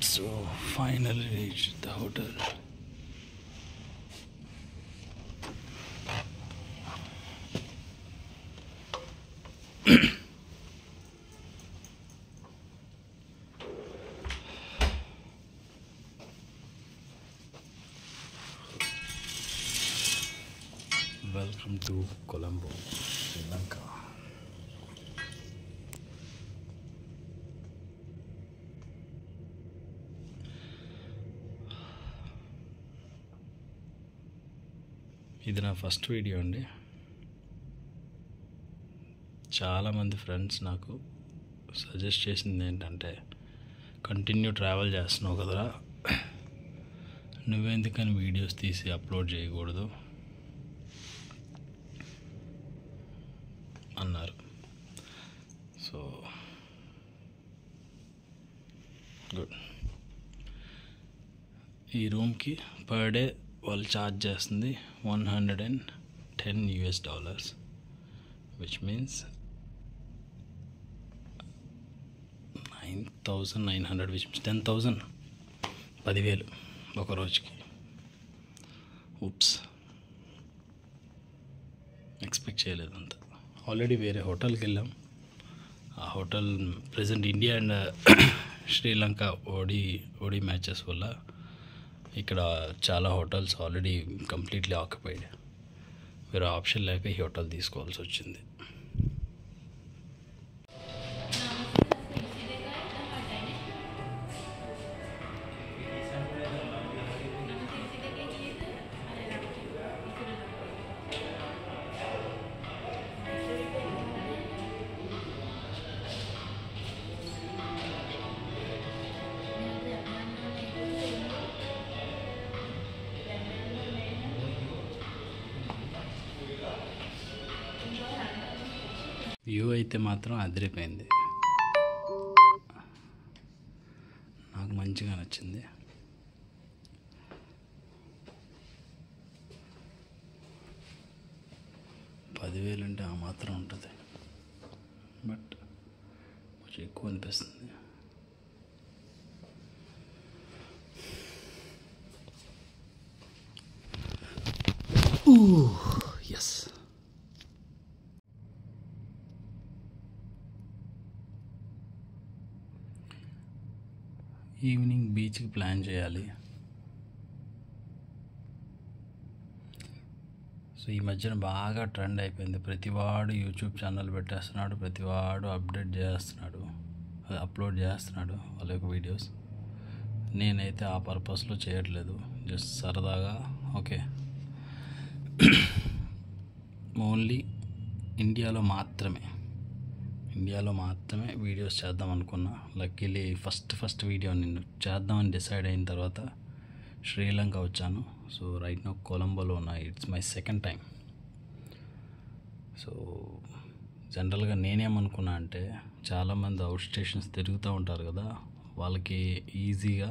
So finally reached the hotel. Welcome to Colombo, Sri Lanka. ఇది నా first video అండి. చాలామంది ఫ్రెండ్స్ నాకు సజెస్ట్ చేసింది ఏంటంటే, కంటిన్యూ ట్రావెల్ చేస్తున్నావు కదరా, నువ్వెందుకని వీడియోస్ తీసి అప్లోడ్ చేయకూడదు అన్నారు. So good. ఈ రూమ్కి పర్ డే వాళ్ళు ఛార్జ్ చేస్తుంది $110, విచ్ మీన్స్ 9,900, విచ్ మీన్స్ 10,000, 10,000 ఒక రోజుకి. ఉప్స్, ఎక్స్పెక్ట్ చేయలేదు అంత. ఆల్రెడీ వేరే హోటల్కి వెళ్ళాం. ఆ hotel present India and Sri Lanka ODI matches వల్ల ఇక్కడ చాలా హోటల్స్ ఆల్రెడీ కంప్లీట్లీ ఆక్యుపైడ్. వేరే ఆప్షన్ లేక ఈ హోటల్ తీసుకోవాల్సి వచ్చింది. వ్యూ అయితే మాత్రం అదిరిపోయింది. నాకు మంచిగా నచ్చింది. $10,000 అంటే ఆ మాత్రం ఉంటుంది, బట్ కొంచెం ఎక్కువ అనిపిస్తుంది. ఎస్, ఈవినింగ్ బీచ్కి ప్లాన్ చేయాలి. సో ఈ మధ్యన బాగా ట్రెండ్ అయిపోయింది. ప్రతివాడు యూట్యూబ్ ఛానల్ పెట్టేస్తున్నాడు, ప్రతివాడు అప్లోడ్ చేస్తున్నాడు వాళ్ళ యొక్క వీడియోస్. నేనైతే ఆ పర్పస్లో చేయట్లేదు, జస్ట్ సరదాగా ఓకే, ఓన్లీ ఇండియాలో మాత్రమే వీడియోస్ చేద్దాం అనుకున్నా. లక్కీలీ ఫస్ట్ వీడియో నేను చేద్దామని డిసైడ్ అయిన తర్వాత శ్రీలంక వచ్చాను. సో రైట్ నౌ కొలంబోలో ఉన్నా. It's my second time. So జనరల్గా నేనేమనుకున్నా అంటే, చాలామంది అవుట్ స్టేషన్స్ తిరుగుతూ ఉంటారు కదా, వాళ్ళకి ఈజీగా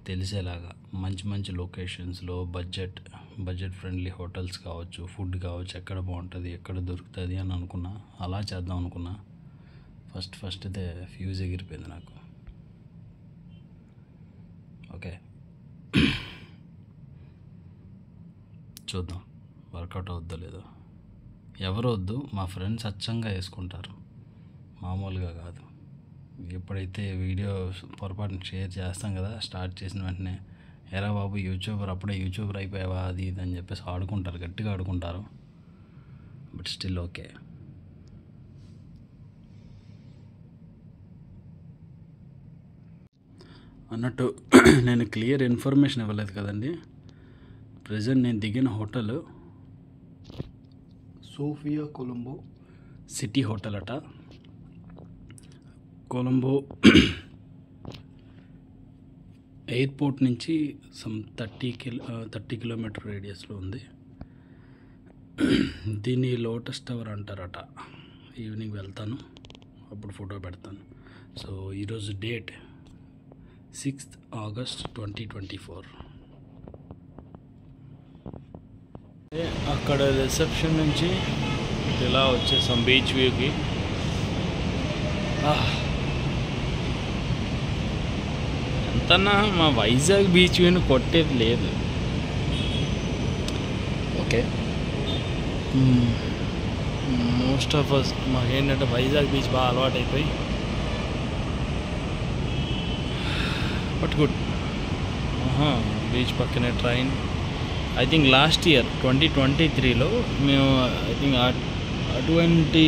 తెలిసేలాగా మంచి లొకేషన్స్లో బడ్జెట్ ఫ్రెండ్లీ హోటల్స్ కావచ్చు, ఫుడ్ కావచ్చు, ఎక్కడ బాగుంటుంది, ఎక్కడ దొరుకుతుంది అని అనుకున్నా. అలా చేద్దాం అనుకున్నా. ఫస్ట్ అయితే ఫ్యూజ్ ఎగిరిపోయింది నాకు. ఓకే, చూద్దాం వర్కౌట్ అవుద్దో లేదో. ఎవరు వద్దు, మా ఫ్రెండ్స్ అచ్చంగా వేసుకుంటారు, మామూలుగా కాదు. ఎప్పుడైతే వీడియో పొరపాటున షేర్ చేస్తాం కదా, స్టార్ట్ చేసిన వెంటనే ఎరా బాబు అప్పుడే యూట్యూబర్ అయిపోయావా, అది ఇది అని చెప్పేసి ఆడుకుంటారు, గట్టిగా ఆడుకుంటారు. But still okay. అన్నట్టు నేను క్లియర్ ఇన్ఫర్మేషన్ ఇవ్వలేదు కదండి. ప్రజెంట్ నేను దిగిన hotel Sofia Colombo city hotel అట. కొలంబో ఎయిర్పోర్ట్ నుంచి సమ్ 30 కిలోమీటర్ రేడియస్లో ఉంది. దీన్ని లోటస్ టవర్ అంటారట. ఈవినింగ్ వెళ్తాను, అప్పుడు ఫోటో పెడతాను. సో ఈరోజు డేట్ 6th August 2024. అక్కడ రిసెప్షన్ నుంచి ఇలా వచ్చేసాం బీచ్ వ్యూకి. ఎంతన్నా మా వైజాగ్ బీచ్ విని కొట్టేది లేదు. ఓకే, మోస్ట్ ఆఫ్ అస్ మాకేంటంటే వైజాగ్ బీచ్ బాగా అలవాటు అయిపోయి, బట్ గుడ్. బీచ్ పక్కనే train. I think last year 2023లో మేము ఐ థింక్ అటువంటి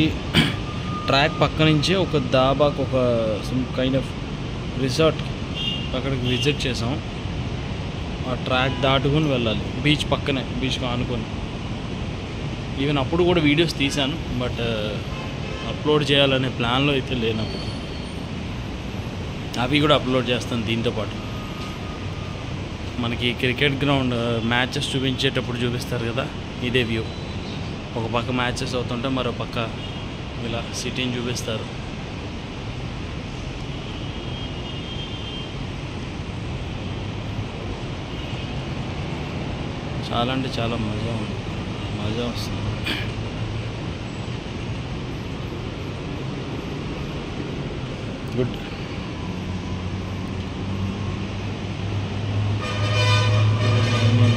ట్రాక్ పక్క నుంచే ఒక దాబాకు ఒక సమ్ కైండ్ ఆఫ్ రిసార్ట్ అక్కడికి విజిట్ చేసాం. ఆ ట్రాక్ దాటుకొని వెళ్ళాలి, బీచ్ పక్కనే, బీచ్కి ఆనుకొని. ఈవెన్ అప్పుడు కూడా వీడియోస్ తీశాను, బట్ అప్లోడ్ చేయాలనే ప్లాన్లో అయితే లేనప్పుడు. అవి కూడా అప్లోడ్ చేస్తాను దీంతోపాటు. మనకి క్రికెట్ గ్రౌండ్ మ్యాచెస్ చూపించేటప్పుడు చూపిస్తారు కదా, ఇదే వ్యూ. ఒక పక్క మ్యాచెస్ అవుతుంటే మరో పక్క ఇలా సిటీని చూపిస్తారు. చాలా అంటే చాలా మజా వస్తుంది. గుడ్.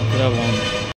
ఇక్కడ బాగుంది.